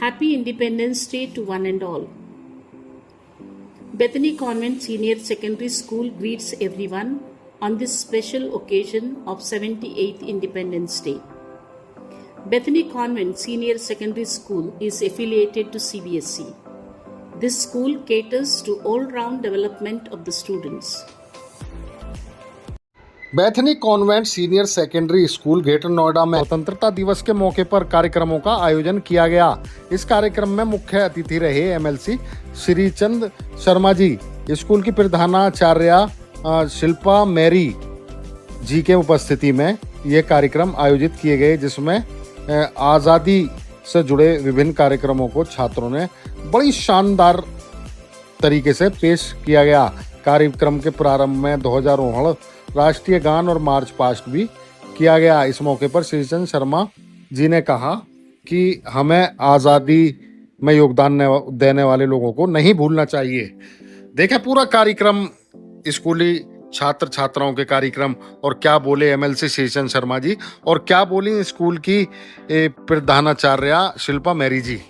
Happy Independence Day to one and all. Bethany Convent Senior Secondary School greets everyone on this special occasion of 78th Independence Day. Bethany Convent Senior Secondary School is affiliated to CBSE. This school caters to all-round development of the students. Bethany convent senior secondary school greater Noida में स्वतंत्रता दिवस के मौके पर कार्यक्रमों का आयोजन किया गया। इस कार्यक्रम में मुख्य अतिथि रहे एमएलसी श्री चंद शर्मा जी, स्कूल की प्रधानाचार्य शिल्पा मैरी जी के उपस्थिति में ये कार्यक्रम आयोजित किए गए, जिसमें आज़ादी से जुड़े विभिन्न कार्यक्रमों को छात्रों ने बड़ी शानदार तरीके से पेश किया गया। कार्यक्रम के प्रारंभ में ध्वजारोहण, राष्ट्रीय गान और मार्च पास्ट भी किया गया। इस मौके पर श्री चंद शर्मा जी ने कहा कि हमें आज़ादी में योगदान देने वाले लोगों को नहीं भूलना चाहिए। देखें पूरा कार्यक्रम, स्कूली छात्र छात्राओं के कार्यक्रम, और क्या बोले एमएलसी श्री चंद शर्मा जी और क्या बोली स्कूल की प्रधानाचार्य Shilpa Mary ji.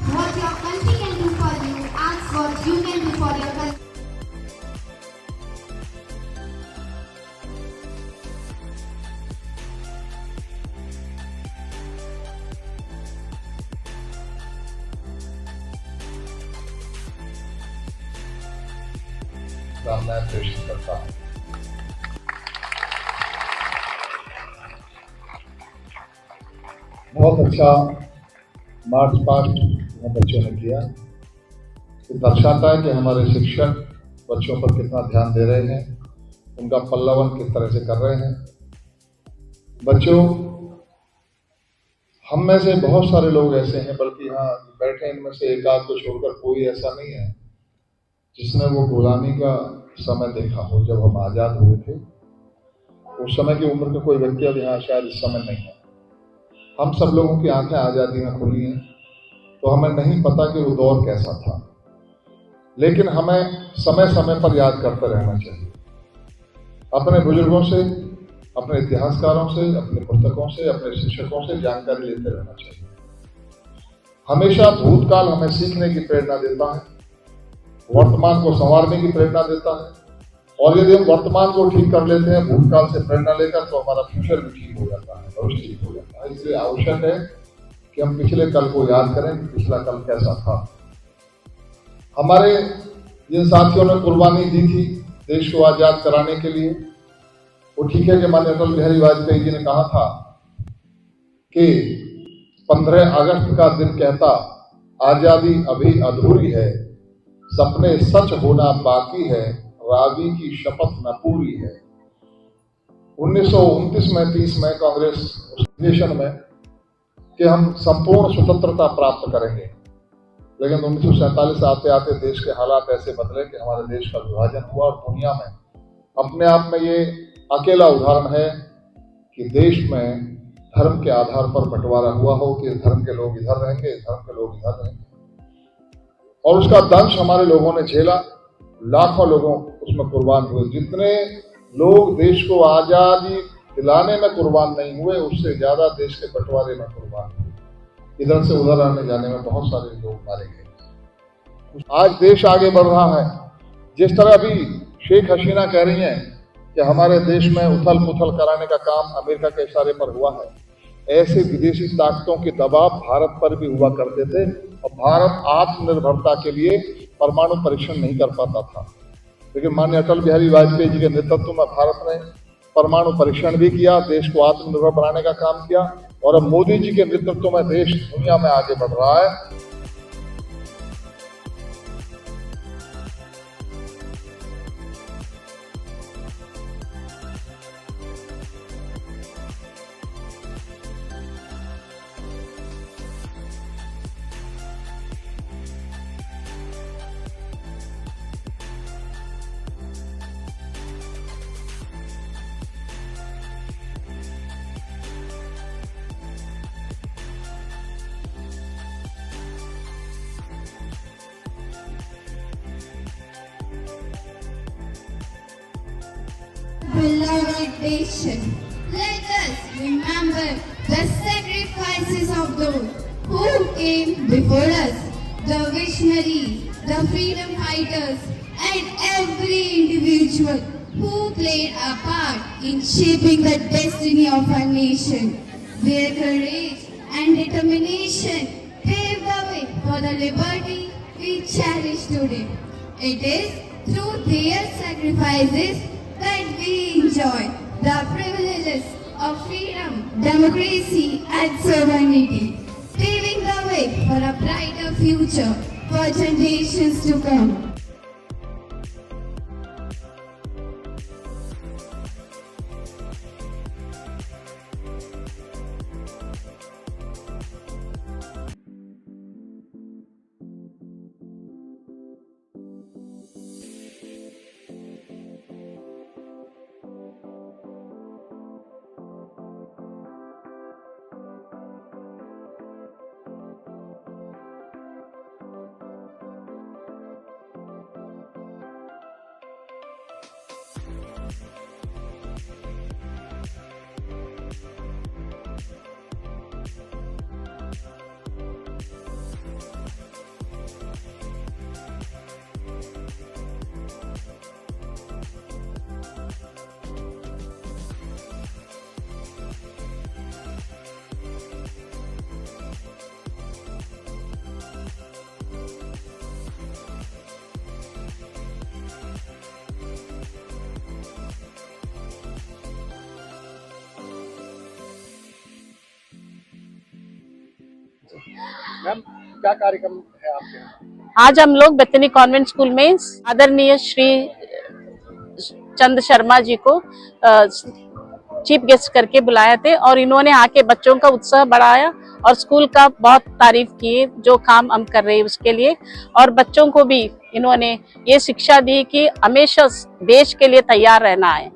What your country can do for you, ask what you can do for your country. कामनाएं प्रेषित करता हूँ। बहुत अच्छा मार्च पास्ट बच्चों ने किया। ये दर्शाता है कि हमारे शिक्षक बच्चों पर कितना ध्यान दे रहे हैं, उनका पल्लवन किस तरह से कर रहे हैं। बच्चों, हम में से बहुत सारे लोग ऐसे हैं, बल्कि यहाँ बैठे इनमें से एक आध को छोड़कर कोई ऐसा नहीं है जिसने वो गुलामी का समय देखा हो। जब हम आज़ाद हुए थे उस समय की उम्र का कोई व्यक्ति अब यहाँ शायद इस समय नहीं है। हम सब लोगों की आंखें आज़ादी में खुली हैं, तो हमें नहीं पता कि वो दौर कैसा था, लेकिन हमें समय समय पर याद करते रहना चाहिए। अपने बुजुर्गों से, अपने इतिहासकारों से, अपने पुस्तकों से, अपने शिक्षकों से जानकारी लेते रहना चाहिए। हमेशा भूतकाल हमें सीखने की प्रेरणा देता है, वर्तमान को संवारने की प्रेरणा देता है, और यदि हम वर्तमान को ठीक कर लेते हैं भूतकाल से प्रेरणा लेकर, तो हमारा फ्यूचर भी ठीक हो जाता है, भविष्य ठीक हो जाता है। इसलिए आवश्यक है कि हम पिछले कल को याद करें कि पिछला कल कैसा था। हमारे जिन साथियों ने कुर्बानी दी थी देश को आजाद कराने के लिए, वो ठीक है कि माननीय अटल बिहारी वाजपेयी जी ने कहा था कि 15 अगस्त का दिन कहता आजादी अभी अधूरी है, सपने सच होना बाकी है, रावी की शपथ न पूरी है। 1929 में 30 में कांग्रेस अधिवेशन में कि हम संपूर्ण स्वतंत्रता प्राप्त करेंगे, लेकिन 1947 आते आते देश के हालात ऐसे बदले कि हमारे देश का विभाजन हुआ। और दुनिया में अपने आप में ये अकेला उदाहरण है कि देश में धर्म के आधार पर बंटवारा हुआ हो कि धर्म के लोग इधर रहेंगे, धर्म के लोग इधर रहेंगे, और उसका दंश हमारे लोगों ने झेला। लाखों लोगों उसमें कुर्बान हुए। जितने लोग देश को आजादी दिलाने में कुर्बान नहीं हुए, उससे ज्यादा देश के बंटवारे में कुर्बान हुए। इधर से उधर आने जाने में बहुत सारे लोग मारे गए। आज देश आगे बढ़ रहा है। जिस तरह अभी शेख हसीना कह रही हैं कि हमारे देश में उथल पुथल कराने का काम अमेरिका के इशारे पर हुआ है, ऐसे विदेशी ताकतों के दबाव भारत पर भी हुआ करते थे और भारत आत्मनिर्भरता के लिए परमाणु परीक्षण नहीं कर पाता था। लेकिन माननीय अटल बिहारी वाजपेयी जी के नेतृत्व में भारत ने परमाणु परीक्षण भी किया, देश को आत्मनिर्भर बनाने का काम किया और अब मोदी जी के नेतृत्व में देश दुनिया में आगे बढ़ रहा है। Beloved nation, let us remember the sacrifices of those who came before us, the visionaries, the freedom fighters, and every individual who played a part in shaping the destiny of our nation. Their courage and determination paved the way for the liberty we cherish today. It is through their sacrifices that we enjoy the privileges of freedom, democracy, and sovereignty, paving the way for a brighter future for generations to come. Ma'am क्या कार्यक्रम है आपके यहाँ? आज हम लोग Bethany convent school में आदरणीय श्री चंद शर्मा जी को चीफ गेस्ट करके बुलाए थे और इन्होंने आके बच्चों का उत्साह बढ़ाया और स्कूल का बहुत तारीफ की जो काम हम कर रहे हैं उसके लिए। और बच्चों को भी इन्होंने ये शिक्षा दी कि हमेशा देश के लिए तैयार रहना है।